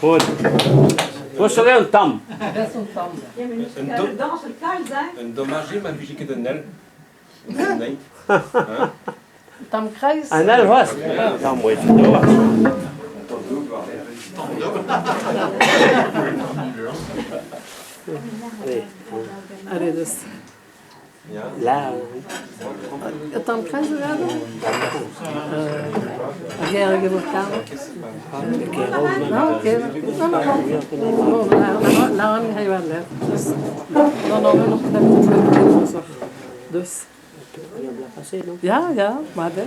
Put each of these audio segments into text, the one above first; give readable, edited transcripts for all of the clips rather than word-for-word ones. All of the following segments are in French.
Goed. Wat is er een tam? Een dommage met muziek de nel. Nee. Tam kruis. En dat was. Dan moet je door. Allee, dus. La. Tam kruis werden? Jij gevoerd Nou, oké. Laat me hij wel leuk. Dus dan hebben we nog net Dus. Ja, ja, maar dit.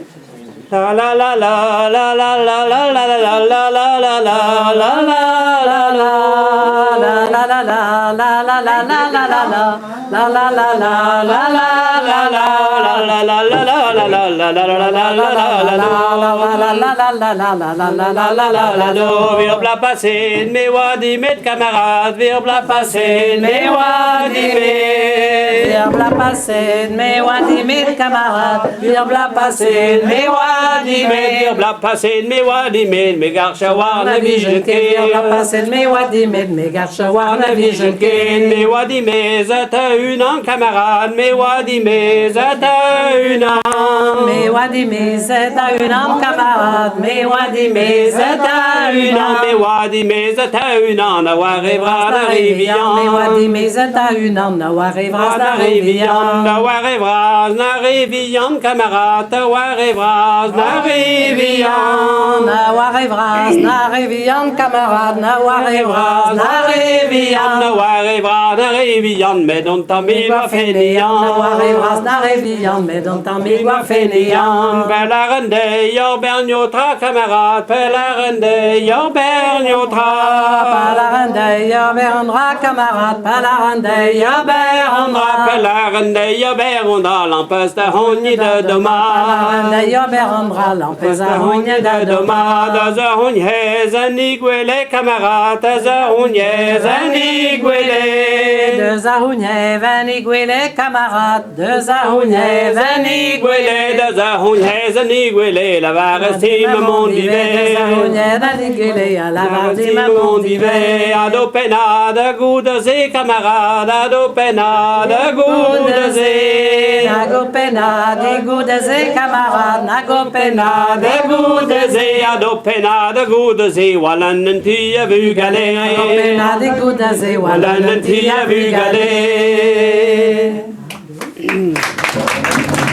La la la la la la la la la la la la la la la la weer bla passer, mais wadi met camarades, weer bla passer, mais wadi met. Weer bla passer, mais wadi met camarades, weer bla passer, mais wadi met. Weer bla passer, mais wadi met, me garcha war na vision Weer bla passer, mais wadi met, me garcha war na vision me wadi met, zata une an camarade, me wadi met, zata une an. Me wadi met, zata une an camarade, me wadi met, zata une an. Me wadi met, zata une an, na warevra na rivian. Me wadi met, zata une an, na warevra na rivian. Na warevra na rivian, camarade, na warevra na rivian. Na warevra na rivian, camarade, na warevra na rivian. Na warevra na rivian, mais dans ta migua fenian. Na warevra na rivian, mais dans ta migua fenian. Pelarende, yo berniotra, camarade, pelarende, yo berniotra. Palarende, yo berndra, camarade, palarende, yo berndra. Pelarende, yo berndra, lampes de honje de doma. Palarende, yo berndra, lampes de honje de doma. De honje, zaniguele, camarade, honje, zaniguele. De zahunje, veniguele, camarade, de zahunje, veniguele. De zahunje, zaniguele, la varestime mondive. De zahunje, veniguele, la varestime mondive. Ado pena de goede zee, camarade, ado pena de goede zee. Nago pena de goede zee, camarade, nago pena de goede zee. Ado pena de goede zee, wallen een tia vu gale. Nago pena de goede zee, Wallen een tia vu gale.